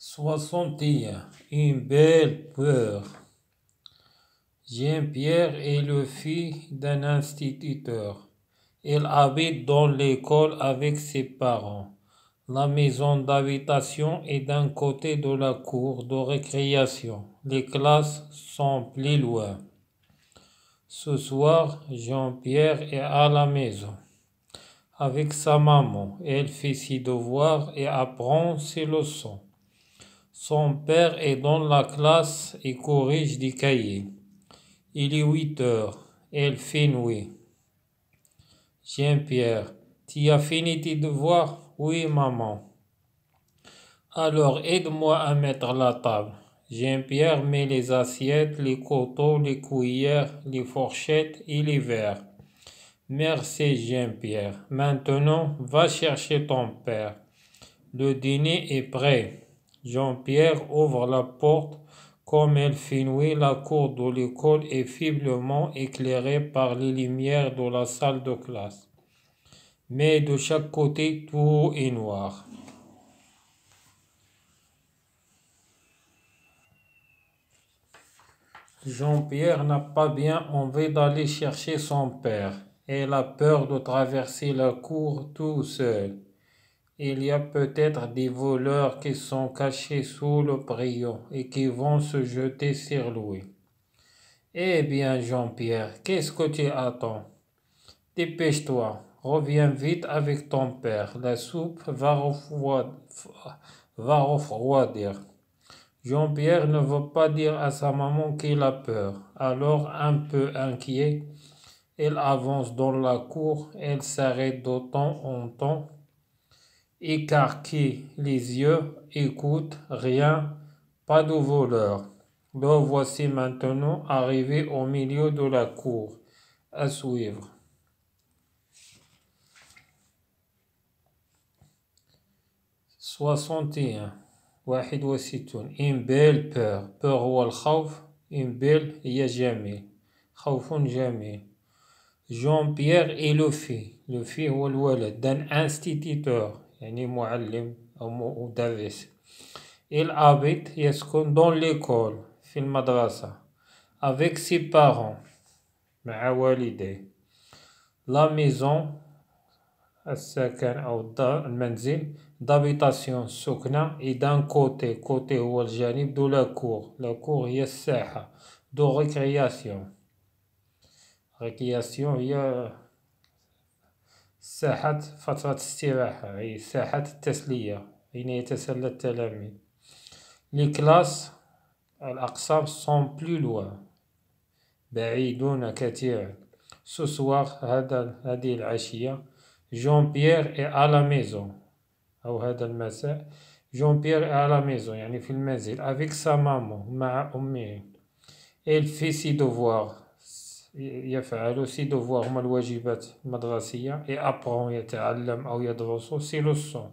61. Une belle peur. Jean-Pierre est le fils d'un instituteur. Il habite dans l'école avec ses parents. La maison d'habitation est d'un côté de la cour de récréation. Les classes sont plus loin. Ce soir, Jean-Pierre est à la maison avec sa maman. Elle fait ses devoirs et apprend ses leçons. Son père est dans la classe et corrige des cahiers. Il est 8 heures. Elle fait nuit. Jean-Pierre, tu as fini tes devoirs? Oui, maman. Alors aide-moi à mettre la table. Jean-Pierre met les assiettes, les couteaux, les cuillères, les fourchettes et les verres. Merci, Jean-Pierre. Maintenant, va chercher ton père. Le dîner est prêt. Jean-Pierre ouvre la porte. Comme elle fait nuit, la cour de l'école est faiblement éclairée par les lumières de la salle de classe. Mais de chaque côté, tout est noir. Jean-Pierre n'a pas bien envie d'aller chercher son père. Il a peur de traverser la cour tout seul. Il y a peut-être des voleurs qui sont cachés sous le préau et qui vont se jeter sur lui. Eh bien, Jean-Pierre, qu'est-ce que tu attends? Dépêche-toi, reviens vite avec ton père. La soupe va refroidir. Jean-Pierre ne veut pas dire à sa maman qu'il a peur. Alors, un peu inquiet, il avance dans la cour. Il s'arrête de temps en temps, écarquille les yeux, écoute, rien, pas de voleur. Le voici maintenant arrivé au milieu de la cour. À suivre. 61. 61. Une belle peur. Peur هو الخوف. Une belle هي جميل. خوف جميل. Jean-Pierre est le fils. Le fils هو الولد d'un instituteur. يعني معلم أو مدرس. Il habite يسكن dans l'école في المدرسة avec ses parents مع والديه. La maison السكن أو الدار المنزل d'habitation سكنة et d'un côté هو الجانب de la cour. La cour هي الساحة de récréation. récréation هي ساحة فترة استراحة هي ساحة التسلية أين يتسلى التلاميذ. Les classes الأقسام sont plus loin بعيدون كثيرا. Ce soir هذه العشية Jean-Pierre est à la maison أو هذا المساء Jean-Pierre est à la maison يعني في المنزل avec sa maman مع أمه. Elle fait ses devoirs يفعل ses devoirs هما الواجبات المدرسية et apprend يتعلم أو يدرس ses leçons.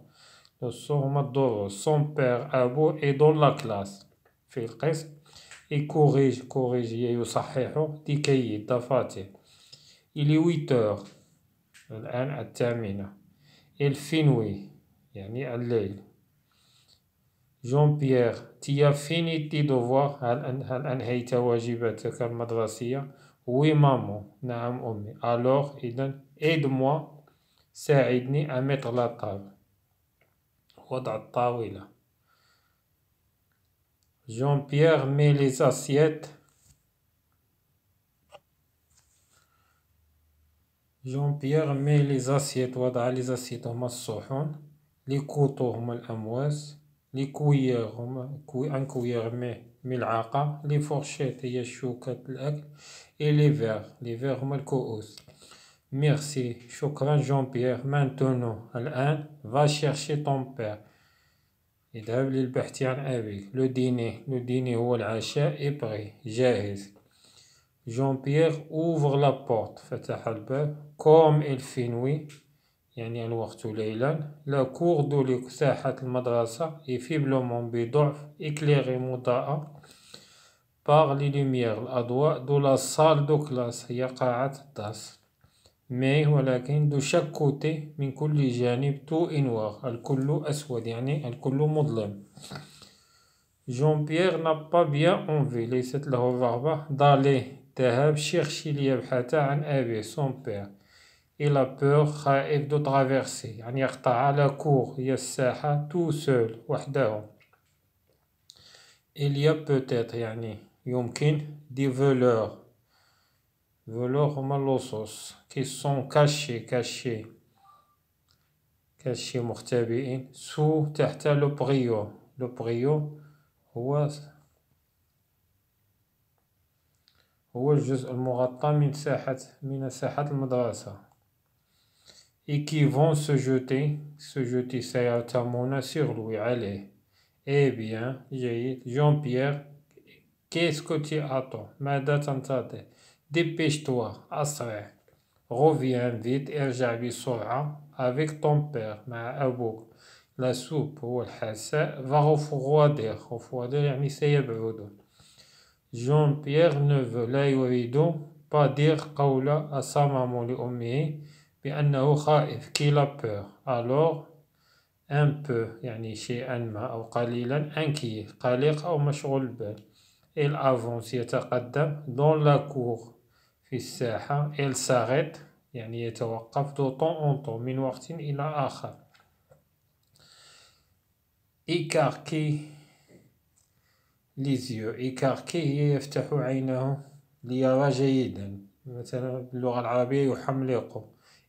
leçons هما الدروس. Son père أبوه est dans la classe في القسم et corrige يصحح دي كايي دفاتر. Il est 8 heures الآن 8. Il fait nuit يعني الليل. Jean-Pierre, tu as fini tes devoirs? هل أنهيت واجباتك المدرسية؟ Oui, maman. نعم أمي. Alors, aide-moi. ساعدني à mettre la table. وضع الطاولة. Jean-Pierre met les assiettes. Jean-Pierre met les assiettes. وضع les assiettes هما الصحون. Les couteaux هما الأمواس. Les cuillères هما un cuillère ملعقة. Les fourchettes هي الشوكة الأكل. Et les verres هما الكؤوس. Merci. شكرا Jean-Pierre. Maintenant, الآن, va chercher ton père. اذهب للبحث عن أبيك. Le dîner هو العشاء est prêt. جاهز. Jean-Pierre ouvre la porte. فتح الباب. Comme il fait nuit يعني الوقت ليلا. La cour de ساحة المدرسة est faiblement بضعف éclairée مضاءة par les lumières الأضواء de la salle de classe هي قاعة الدرس. mais ولكن de chaque côté من كل جانب tout est noir. الكل أسود يعني الكل مظلم. Jean-Pierre n'a pas bien envie ليست له الرغبة d'aller ذهاب chercher ليبحث عن أبيه son père. Il a peur خائف de traverser يعني يقطع على كور هي الساحة tout seul وحده. Il y a peut-être يعني يمكن des voleurs. voleurs هما اللصوص qui sont cachés مختبئين sous تحت le brio هو الجزء المغطى من ساحة المدرسة. et qui vont se jeter سيرتمون sur lui عليه. Eh bien جيد Jean-Pierre qu'est-ce que tu attends ماذا تنتظر dépêche-toi أسرع reviens vite ارجع بسرعة avec ton père مع أبوك. la soupe هو الحساء va refroidir يعني سيبرد. Jean-Pierre ne veut لا يريد pas dire قول à sa maman لأمه بأنه خائف qu'il a peur. alors un peu يعني شيئا ما أو قليلا inquiet قلق أو مشغول البال. il avance يتقدم dans la cour في الساحة. il s'arrête يعني يتوقف de temps en temps من وقت إلى آخر. écarquer les yeux écarquer هي يفتح عينه ليرى جيدا مثلا باللغة العربية يحملق.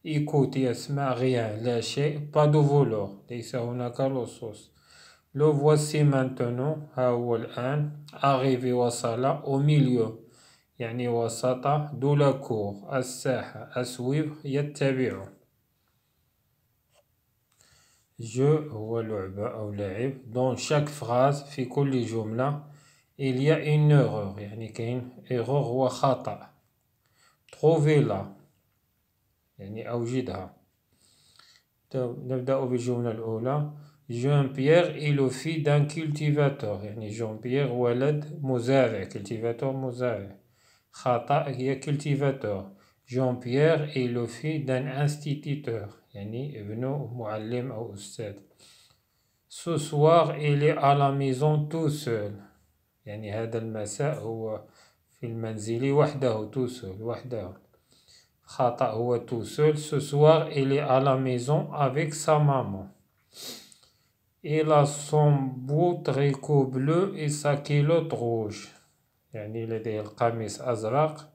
écoute يسمع rien لا شيء pas de voleur ليس هناك لصوص. le voici maintenant ها هو الآن arrivé وصل au milieu يعني وسط de la cour الساحة à suivre يتبع. jeu هو لعبة أو لعب. dans chaque phrase في كل جملة il y a une erreur يعني كاين erreur هو خطأ. trouvez-la يعني أوجدها. نبدأ بالجملة الأولى. Jean-Pierre est le fils d'un cultivateur يعني Jean-Pierre ولد مزارع cultivateur مزارع. خطأ هي cultivateur. Jean-Pierre est le fils d'un instituteur يعني ابن معلم أو أستاذ. ce soir il est à la maison tout seul يعني هذا المساء هو في المنزل وحده tout seul وحده. خطأ هو tout seul. ce soir il est à la maison avec sa maman. il a son beau tricot bleu et sa culotte rouge يعني لديه القميص أزرق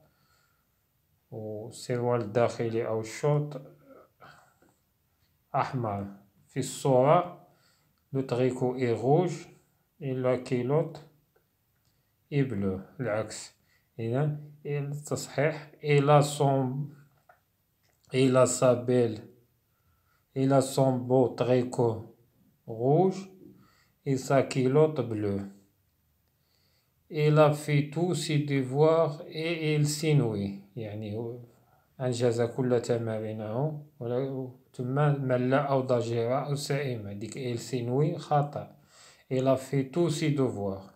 والسروال الداخلي أو الشورت أحمر. في الصورة le tricot est rouge et la culotte est bleue العكس. إذن التصحيح il a son beau tricot rouge et sa culotte bleue. il a fait tous ses devoirs et il s'ennuie يعني أنجز كل تمارينه ثم مل أو ضجر أو سئم. هذيك il s'ennuie خطأ. il a fait tous ses devoirs.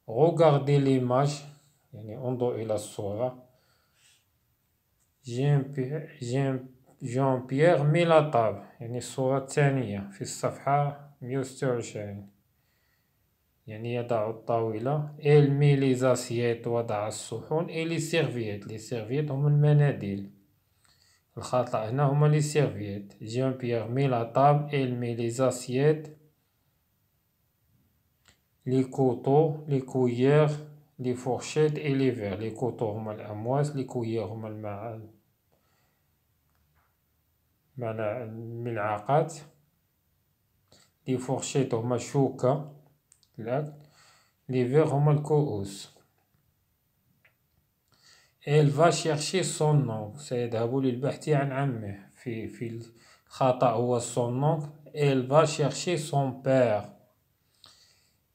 regardez l'image يعني انظر إلى الصورة. Jean-Pierre met la table يعني الصورة الثانية في الصفحة 126 يعني يضع الطاولة. il met les assiettes وضع الصحون et les serviettes. les serviettes هم المناديل. الخطأ هنا هما les serviettes. Jean-Pierre met la table il met les assiettes les couteaux les cuillères les fourchettes et les verres. les couteaux هما الأمواس les cuillères هما الملعقات les fourchettes هما الشوكة les verres هما الكؤوس. elle va chercher son oncle سيذهب للبحث عن عمه. في الخطأ هو son oncle. elle va chercher son père.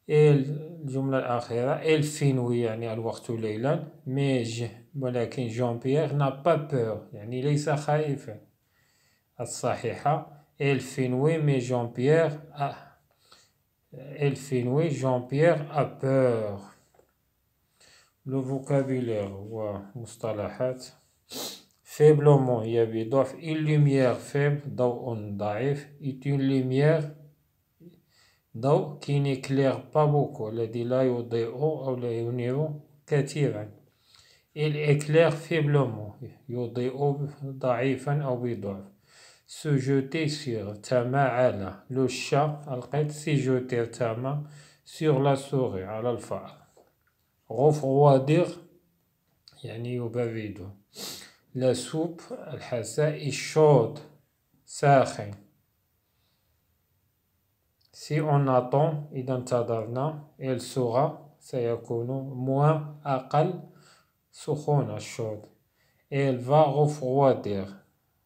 الجملة الأخيرة elle finit يعني الوقت ليلا ولكن Jean-Pierre n'a pas peur يعني ليس خائفا. الصحيحة elle finit mais Jean-Pierre a peur. le vocabulaire هو مصطلحات. faiblement هي بضعف. une lumière faible ضوء ضعيف est une lumière ضوء qui n'éclaire pas beaucoup الذي لا يضيء أو لا ينير كثيرا. Il éclaire faiblement يضيء ضعيفا أو بضعف. Se jeter sur تما على le chat القط s'y jeter تما sur la souris على الفأر. refroidir يعني يبرد. La soupe الحساء chaude ساخن. Si on attend إذا انتظرنا elle sera سيكون moins أقل سخونة chaude. Elle va refroidir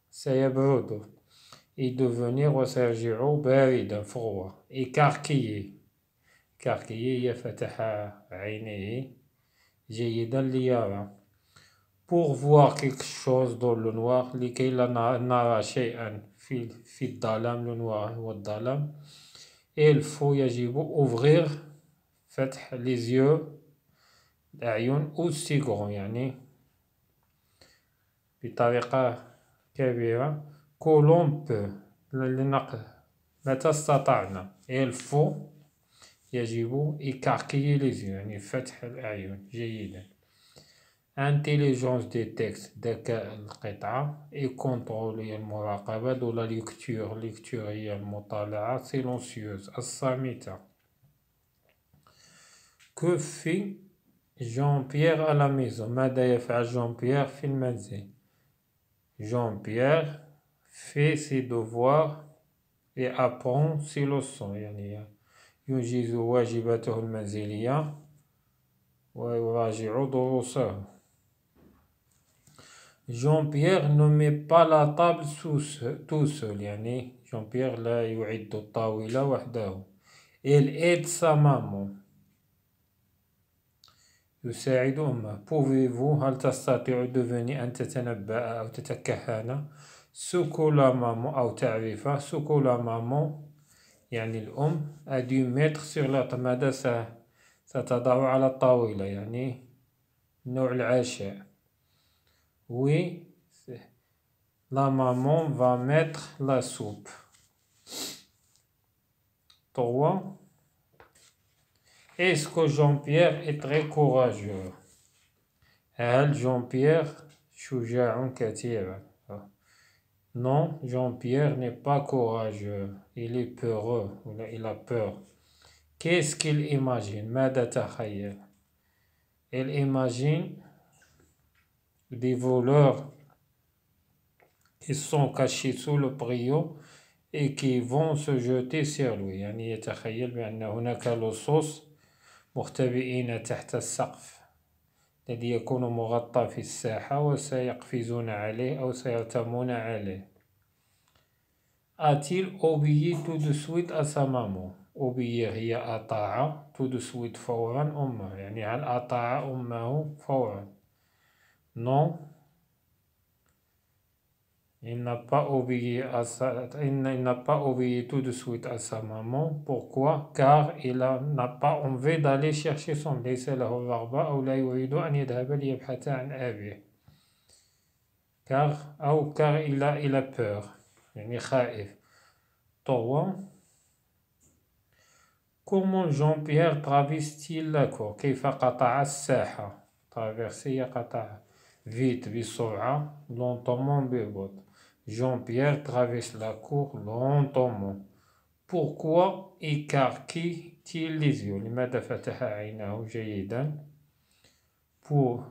سيبرد. Et devenir وسيرجع باردا froid. écarquiller écarquiller يفتح عينيه جيدا ليرى. Pour voir quelque chose dans le noir لكي لا نرى شيئا في الظلام. le noir هو الظلام. il faut يجب ouvrir فتح les yeux الأعين aussi grand يعني بطريقة كبيرة que l'on peut متى استطعنا. il faut يجب écarquiller les yeux يعني فتح الأعين جيدا. intelligence des textes ذكاء القطعة. et contrôle هي المراقبة. de la lecture lecture هي المطالعة. silencieuse الصامتة. que fait Jean-Pierre à la maison. ماذا يفعل Jean-Pierre في المنزل. Jean-Pierre fait ses devoirs et apprend ses leçons يعني ينجز واجباته المنزلية ويراجع دروسه. Jean-Pierre ne met pas la table tout seul يعني Jean-Pierre لا يعد الطاولة وحده. il aide sa maman يساعد أمه. pouvez-vous هل تستطيع دفني أن تتنبأ أو تتكهن. ce que la maman أو تعرف ce que la maman يعني الأم a dû mettre sur la table. ماذا ستضع على الطاولة يعني نوع العشاء. oui la maman va mettre la soupe. 3. Est-ce que Jean-Pierre est très courageux. هل Jean-Pierre شجاع كثيرا. non Jean-Pierre n'est pas courageux. il est peureux il a peur. qu'est-ce qu'il imagine. ماذا تخيل. il imagine des voleurs qui sont cachés sous le préau et qui vont se jeter sur lui يعني يتخيل بأن هناك لصوص مختبئين تحت السقف الذي يكون مغطى في الساحة وسيقفزون عليه أو سيرتمون عليه. a-t-il obéi tout de suite à sa maman. obéir هي أطاع tout de suite فورا أمه يعني هل أطاع أمه فورا. non il n'a pas obéi tout de suite à sa maman. pourquoi. car il n'a pas envie d'aller chercher son. ليس له الرغبة أو لا يريد أن يذهب ليبحث عن أبيه. car il a peur يعني خائف. 3. comment Jean-Pierre traverse-t-il la cour. كيف قطع الساحة. traverser قطع. vite بسرعة. lentement ببطء. Jean-Pierre traverse la cour lentement. pourquoi écarquille-t-il les yeux. لماذا فتح عينه جيدا. pour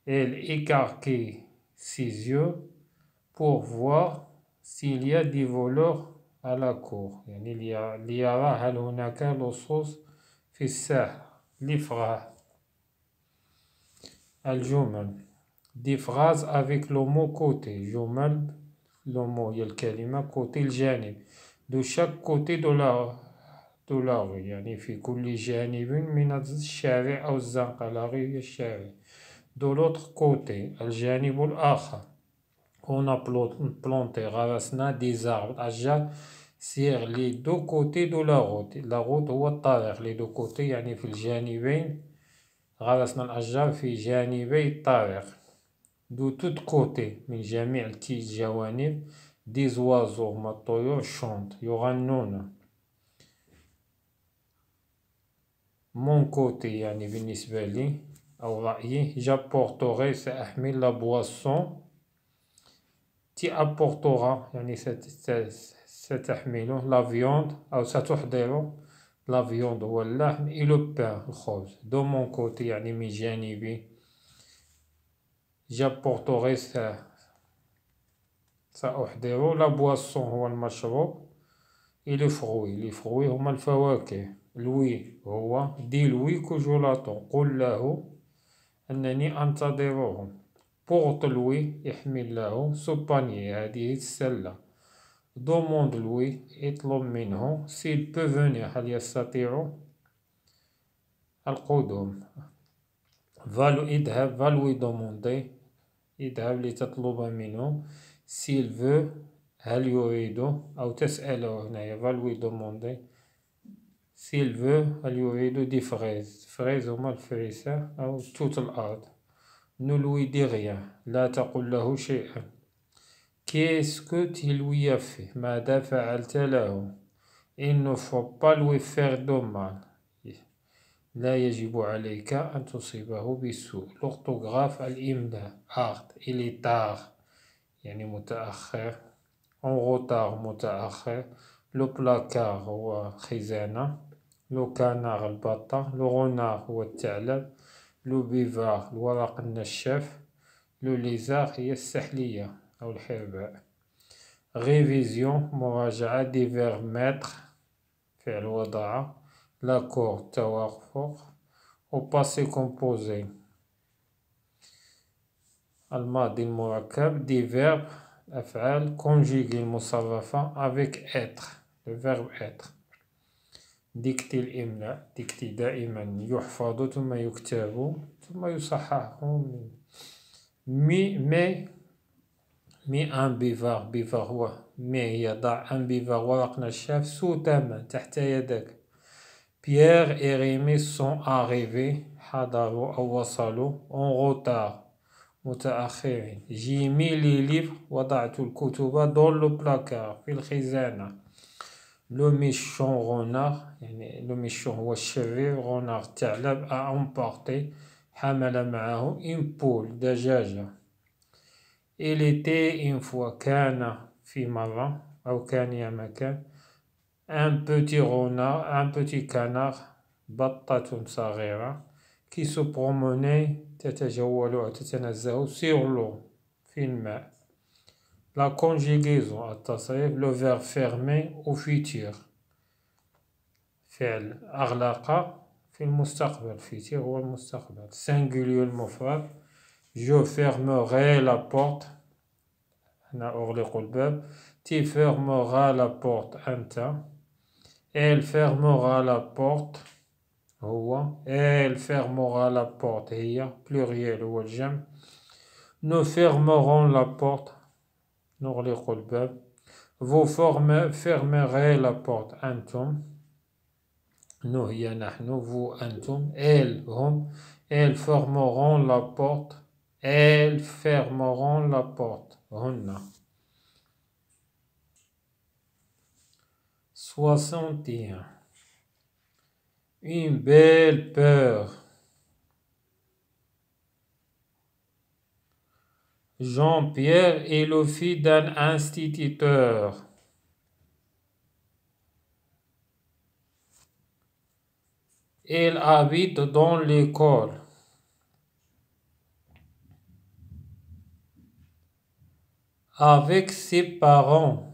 elle écarquille ses yeux pour voir s'il y a des voleurs à la cour يعني ليرى هل هناك لصوص في الساحة. l'ifrah. الجمل. des phrases avec le mot côté. جمل le mot هي الكلمة côté الجانب. de chaque côté de la rue يعني في كل جانب من الشارع أو الزنقة. la rue هي الشارع. de l'autre côté الجانب الآخر. on a planté غرسنا des arbres أشجار sur les deux côtés de la route. la route هو الطريق. les deux côtés يعني في الجانبين. غرسنا الأشجار في جانبي الطريق. de tous côtés من جميع الجوانب. des oiseaux الطيور chantent يغنون. mon côté يعني بالنسبة لي أو رأيي j'apporterai سأحمل la boisson tu apporteras يعني ستحمل la viande أو ستحضر la viande هو اللحم et le pain الخبز de mon côté يعني من جانبي j'apporterai سأحضر la boisson هو المشروب et les fruits هما الفواكه لوي هو دي لوي كجولاتون قل له أنني أنتظره بورت لوي يحمل له سوباني هذه السلة دوموند لوي اطلب منه سيل بو فونير هل يستطيع القدوم فالو اذهب فالوي دوموندي اذهب لتطلب منه سيل فو هل يريد أو تسأله هنايا فالوي دوموندي s'il veut هل يريد دي فريز هما الفريسة أو توت الأرض ne lui dis rien لا تقل له شيئا qu'est-ce que tu lui as fait ماذا فعلت له il ne faut pas lui faire de mal لا يجب عليك أن تصيبه بالسوء l'orthographe الإملاء art il est tard يعني متأخر en retard متأخر le placard هو خزانة لو كانار البطة لو غونار هو الثعلب لو بيفار الورق النشاف لو ليزار هي السحلية أو الحرباء ريفيزيون مراجعة دي فيرب متر فعل وضع لاكور توافق أو باسي كومبوزي الماضي المركب دي فيرب أفعال كونجيغي المصرفة افيك اتر لو فيرب اتر ديكتي الإملاء ديكتي دائما يحفظ ثم يكتب ثم يصحح مي ان بيفار بيفار هو مي هي ضع ان بيفار ورق نشاف سو تاما تحت يدك بيير اي ريمي سون اريفي حضروا أو وصلوا اون روتار متأخرين جي مي لي ليفر وضعت الكتب دون لو بلاكار في الخزانة لو ميشون غونار يعني لو ميشون هو الشرير غونار الثعلب امبورتي حمل معه ان بول دجاجة il était une fois كان في مرة أو كان يا مكان un petit renard un petit canard بطة صغيرة qui se promenait تتجول أو تتنزه sur l'eau في الماء la conjugaison التصريف le verbe fermer au futur فعل أغلق في المستقبل futur هو المستقبل singulier المفرد je fermerai la porte أنا أغلق الباب tu fermeras la porte أنت elle fermera la porte هو elle fermera la porte هي pluriel هو الجمع nous fermerons la porte نغلق الباب vous fermerez la porte أنتم nous هي نحن vous أنتم elles هم elles fermeront la porte elles fermeront la porte هن 61 une belle peur Jean-Pierre est le fils d'un instituteur. Il habite dans l'école. Avec ses parents.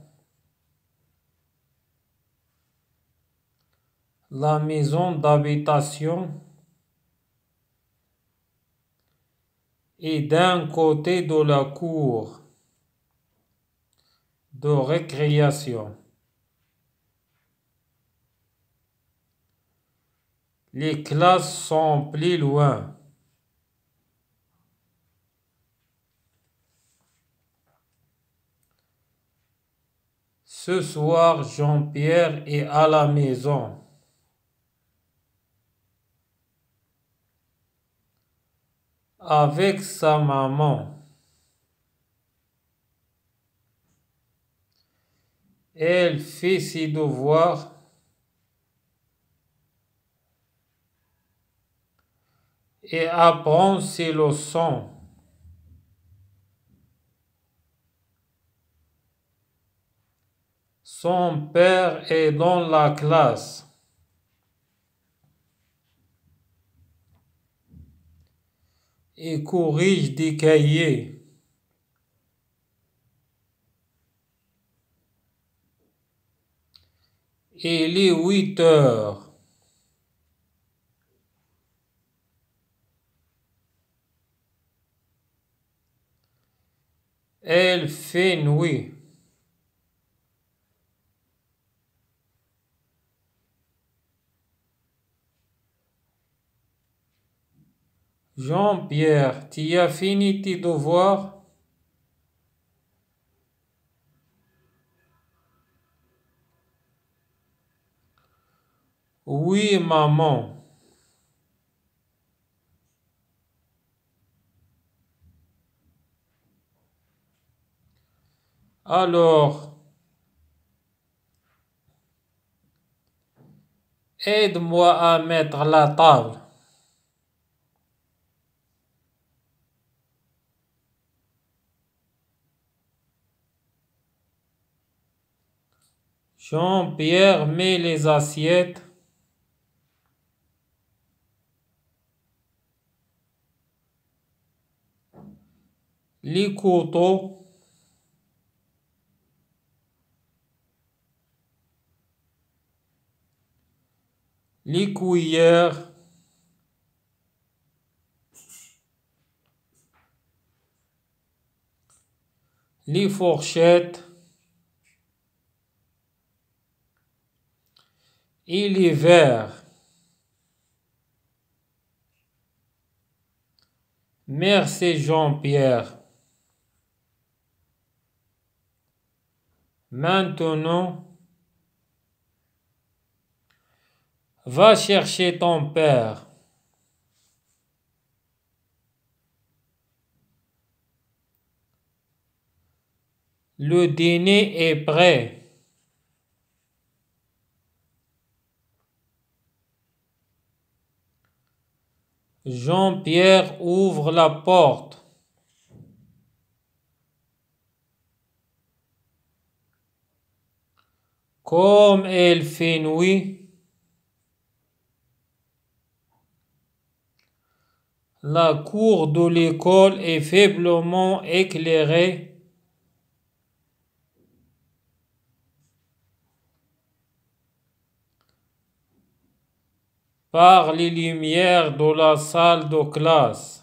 La maison d'habitation est d'un côté de la cour de récréation. Les classes sont plus loin. Ce soir, Jean-Pierre est à la maison. Avec sa maman. Elle fait ses devoirs et apprend ses leçons. Son père est dans la classe. Et corrige des cahiers. Il est 8 heures. Elle fait nuit. Jean-Pierre, tu as fini tes devoirs? Oui, maman. Alors, aide-moi à mettre la table. Jean-Pierre met les assiettes. Les couteaux. Les cuillères. Les fourchettes. Et les verres. Merci Jean-Pierre. Maintenant, va chercher ton père. Le dîner est prêt. Jean-Pierre ouvre la porte. Comme il fait nuit, la cour de l'école est faiblement éclairée par les lumières de la salle de classe.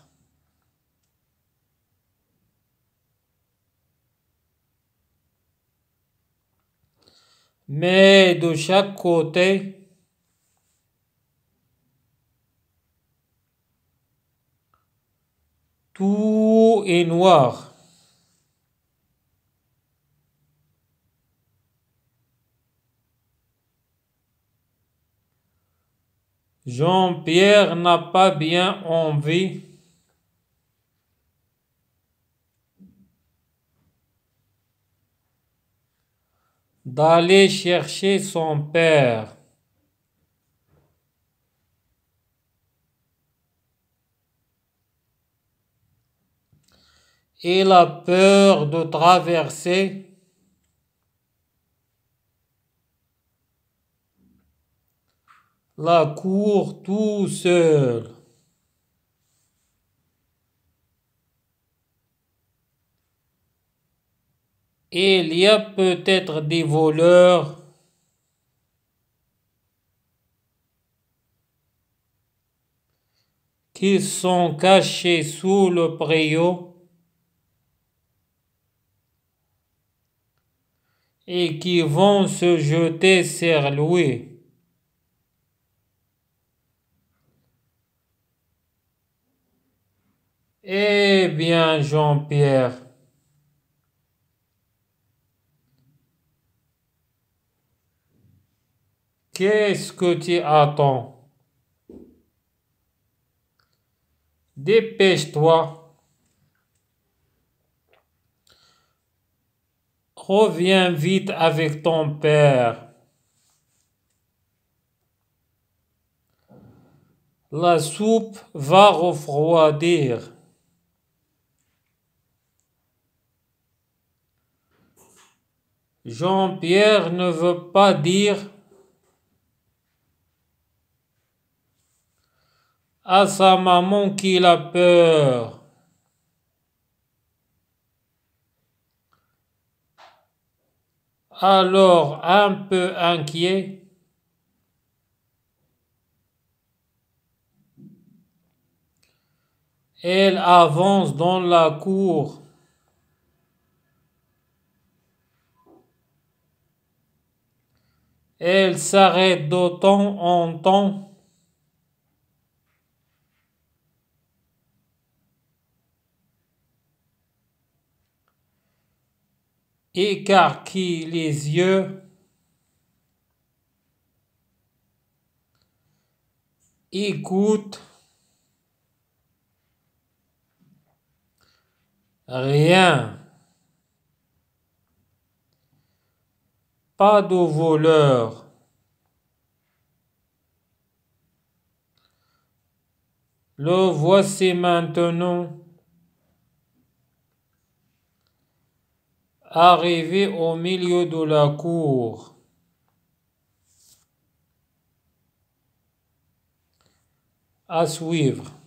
Mais de chaque côté, tout est noir. Jean-Pierre n'a pas bien envie d'aller chercher son père. Il a peur de traverser la cour tout seul. Il y a peut-être des voleurs qui sont cachés sous le préau et qui vont se jeter sur lui. Eh bien, Jean-Pierre, qu'est-ce que tu attends? Dépêche-toi. Reviens vite avec ton père. La soupe va refroidir. Jean-Pierre ne veut pas dire à sa maman qu'il a peur. Alors, un peu inquiet, elle avance dans la cour. Elle s'arrête de temps en temps. Écarquille les yeux. Écoute. Rien. Pas de voleur. Le voici maintenant arrivé au milieu de la cour. À suivre.